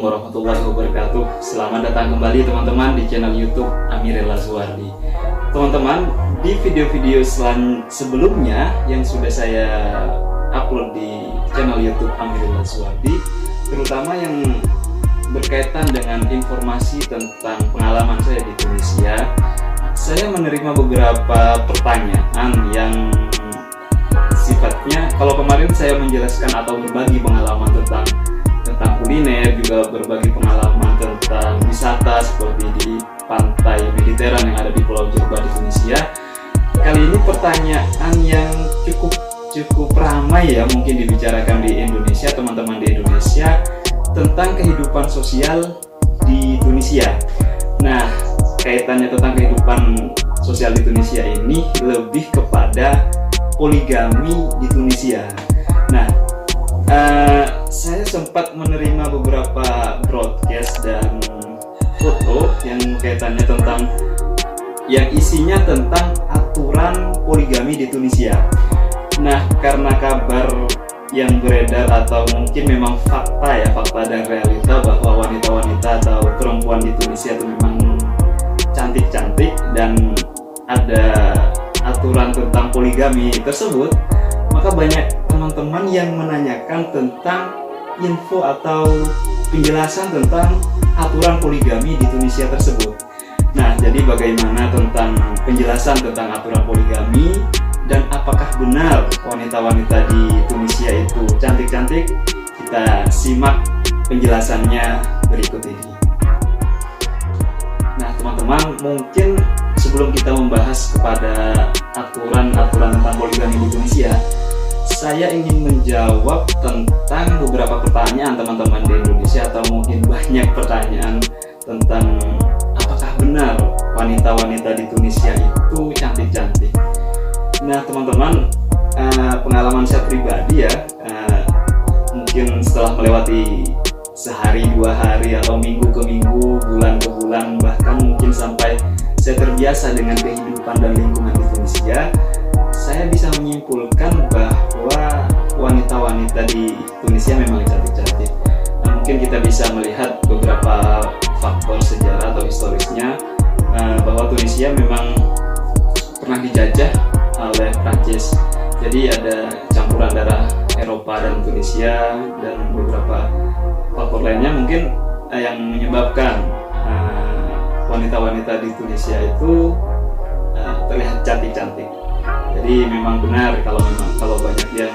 Assalamualaikum warahmatullahi wabarakatuh. Selamat datang kembali teman-teman di channel YouTube Amirella Suwardi. Teman-teman, di video-video sebelumnya yang sudah saya upload di channel YouTube Amirella Suwardi, terutama yang berkaitan dengan informasi tentang pengalaman saya di Tunisia, saya menerima beberapa pertanyaan yang sifatnya, kalau kemarin saya menjelaskan atau berbagi pengalaman tentang kuliner, juga berbagi pengalaman tentang wisata seperti di pantai Mediteran yang ada di Pulau Jerba di Tunisia. Kali ini pertanyaan yang cukup ramai ya, mungkin dibicarakan di Indonesia, teman-teman di Indonesia, tentang kehidupan sosial di Tunisia. Nah, kaitannya tentang kehidupan sosial di Tunisia ini lebih kepada poligami di Tunisia. Nah, saya sempat menerima beberapa broadcast dan foto yang kaitannya tentang, yang isinya tentang aturan poligami di Tunisia. Nah, karena kabar yang beredar atau mungkin memang fakta dan realita bahwa wanita-wanita atau perempuan di Tunisia itu memang cantik-cantik dan ada aturan tentang poligami tersebut, maka banyak teman-teman yang menanyakan tentang info atau penjelasan tentang aturan poligami di Tunisia tersebut. Nah, jadi bagaimana tentang penjelasan tentang aturan poligami dan apakah benar wanita-wanita di Tunisia itu cantik-cantik? Kita simak penjelasannya berikut ini. Nah, teman-teman, mungkin sebelum kita membahas kepada aturan-aturan tentang poligami di Tunisia, saya ingin menjawab tentang beberapa pertanyaan teman-teman di Indonesia, atau mungkin banyak pertanyaan tentang apakah benar wanita-wanita di Tunisia itu cantik-cantik. Nah, teman-teman, pengalaman saya pribadi ya, mungkin setelah melewati sehari, 2 hari, atau minggu ke minggu, bulan ke bulan, bahkan mungkin sampai saya terbiasa dengan kehidupan dan lingkungan di Tunisia, saya bisa menyimpulkan bahwa wanita-wanita di Tunisia memang cantik-cantik. Nah, mungkin kita bisa melihat beberapa faktor sejarah atau historisnya, bahwa Tunisia memang pernah dijajah oleh Prancis. Jadi ada campuran darah Eropa dan Tunisia, dan beberapa faktor lainnya mungkin yang menyebabkan wanita-wanita di Tunisia itu terlihat cantik-cantik. Jadi memang benar kalau banyak yang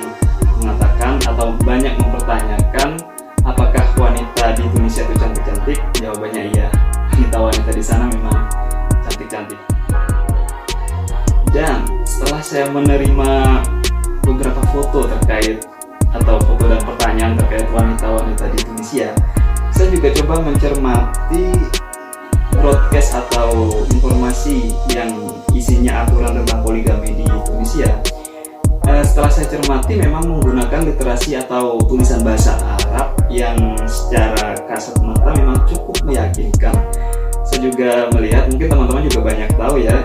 mengatakan atau banyak mempertanyakan apakah wanita di Tunisia itu cantik-cantik, jawabannya iya. Wanita-wanita di sana memang cantik-cantik. Dan setelah saya menerima beberapa foto terkait, atau foto dan pertanyaan terkait wanita-wanita di Tunisia, saya juga coba mencermati broadcast atau informasi yang isinya aturan tentang poligami di Tunisia. Setelah saya cermati, memang menggunakan literasi atau tulisan bahasa Arab yang secara kasat mata memang cukup meyakinkan. Saya juga melihat, mungkin teman-teman juga banyak tahu ya,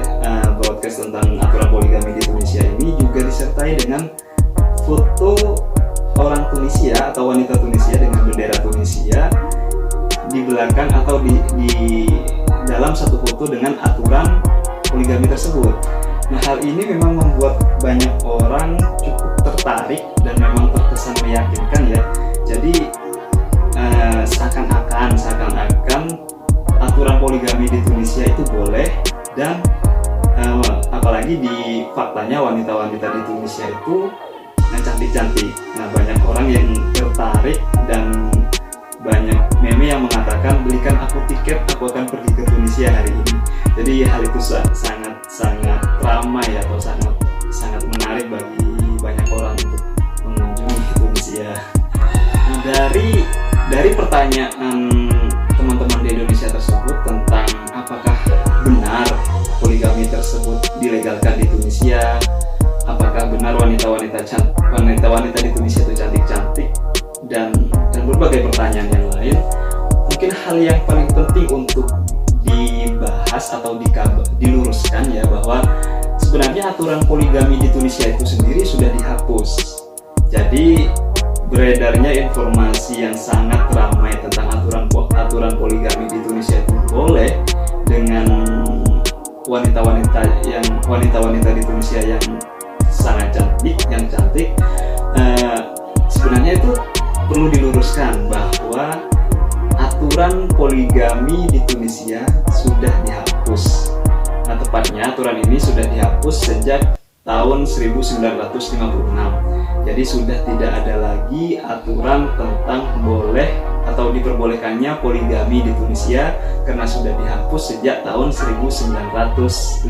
broadcast tentang aturan poligami di Tunisia ini juga disertai dengan foto orang Tunisia atau wanita Tunisia dengan bendera Tunisia di belakang, atau di dalam satu foto dengan aturan poligami tersebut. Nah, hal ini memang membuat banyak orang cukup tertarik dan memang terkesan meyakinkan ya. Jadi seakan-akan aturan poligami di Tunisia itu boleh, dan apalagi di faktanya wanita-wanita di Tunisia itu cantik-cantik. Nah, banyak orang yang tertarik dan banyak meme yang mengatakan, belikan aku tiket, aku akan pergi ke Tunisia hari ini. Jadi hal itu sangat ramai atau sangat menarik bagi banyak orang untuk mengunjungi Tunisia. Nah, dari pertanyaan teman-teman di Indonesia tersebut tentang apakah benar poligami tersebut dilegalkan di Tunisia, apakah benar wanita-wanita di Tunisia itu cantik-cantik, dan berbagai pertanyaan yang lain, mungkin hal yang paling penting untuk dibahas atau diluruskan ya, bahwa sebenarnya aturan poligami di Tunisia itu sendiri sudah dihapus. Jadi beredarnya informasi yang sangat ramai tentang aturan poligami di Tunisia sudah dihapus. Nah, tepatnya aturan ini sudah dihapus sejak tahun 1956. Jadi sudah tidak ada lagi aturan tentang boleh atau diperbolehkannya poligami di Tunisia karena sudah dihapus sejak tahun 1956.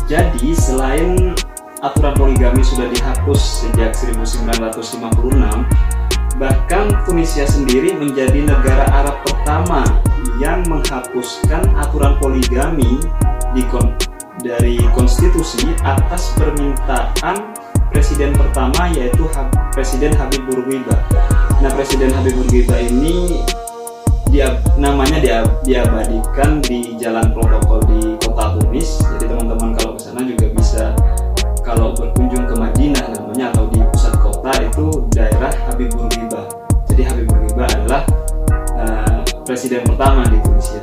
Jadi selain aturan poligami sudah dihapus sejak 1956, bahkan Tunisia sendiri menjadi negara Arab pertama yang menghapuskan aturan poligami dari konstitusi atas permintaan presiden pertama, yaitu Presiden Habib Bourguiba. Nah, Presiden Habib Bourguiba ini namanya diabadikan di Jalan Protokol di kota Tunis. Jadi teman-teman kalau ke sana juga bisa, kalau berkunjung ke Madinah namanya, atau di pusat kota itu daerah Habib Bourguiba. Jadi Habib Bourguiba adalah presiden pertama di Tunisia.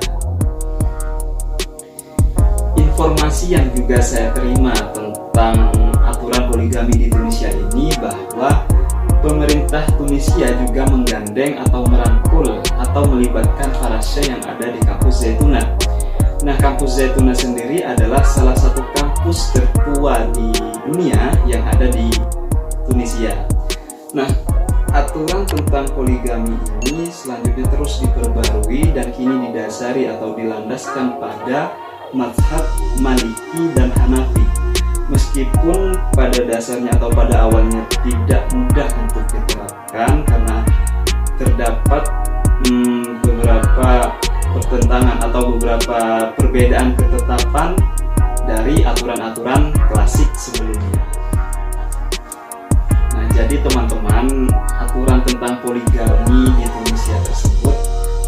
Informasi yang juga saya terima tentang aturan poligami di Tunisia ini bahwa pemerintah Tunisia juga menggandeng atau merangkul atau melibatkan para syekh yang ada di kampus Zaytuna. Nah, kampus Zaytuna sendiri adalah salah satu kampus tertua di dunia yang ada di Tunisia. Nah, aturan tentang poligami ini selanjutnya terus diperbarui dan kini didasari atau dilandaskan pada mazhab Maliki dan Hanafi. Meskipun pada dasarnya atau pada awalnya tidak mudah untuk diterapkan karena terdapat beberapa pertentangan atau beberapa perbedaan ketetapan dari aturan-aturan klasik sebelumnya. Nah, jadi teman-teman, aturan tentang poligami di Tunisia tersebut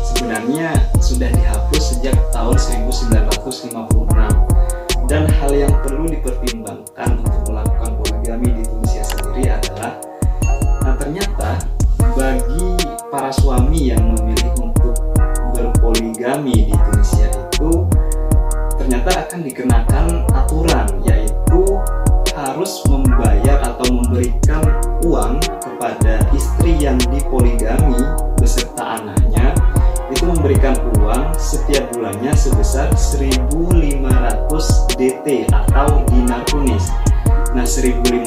sebenarnya sudah dihapus sejak tahun 1956. Dan hal yang perlu dipertimbangkan untuk melakukan poligami di Tunisia sendiri adalah, nah ternyata bagi para suami yang memilih untuk berpoligami di Tunisia itu ternyata akan dikenakan aturan, yaitu harus membayar atau memberikan uang kepada istri yang dipoligami beserta anaknya. Itu memberikan uang setiap bulannya sebesar 1.500 DT atau dinar Tunis. Nah, 1.500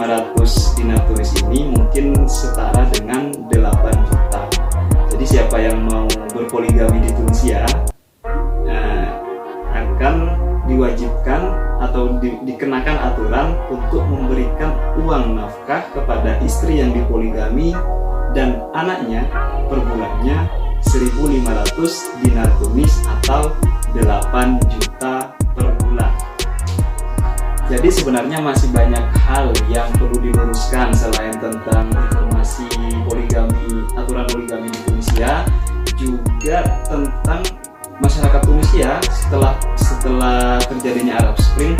dinar Tunis ini mungkin setara dengan 8 juta. Jadi siapa yang mau berpoligami di Tunisia akan diwajibkan atau dikenakan aturan untuk memberikan uang nafkah kepada istri yang dipoligami dan anaknya per bulannya 1.500 dinar Tunis atau 8 juta per bulan. Jadi sebenarnya masih banyak hal yang perlu diluruskan selain tentang informasi poligami, aturan poligami di Tunisia, juga tentang masyarakat Tunisia. Setelah terjadinya Arab Spring,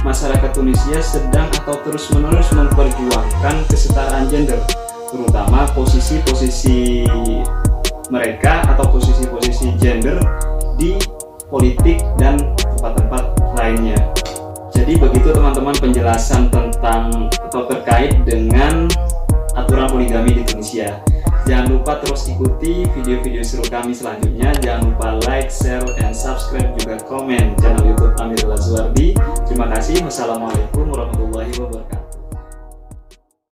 masyarakat Tunisia sedang atau terus-menerus memperjuangkan kesetaraan gender, terutama posisi-posisi mereka atau posisi-posisi gender di politik dan tempat-tempat lainnya. Jadi begitu teman-teman penjelasan tentang atau terkait dengan aturan poligami di Tunisia. Jangan lupa terus ikuti video-video seru kami selanjutnya. Jangan lupa like, share, and subscribe, juga komen channel YouTube Amir Lazuardi. Terima kasih. Wassalamualaikum warahmatullahi wabarakatuh.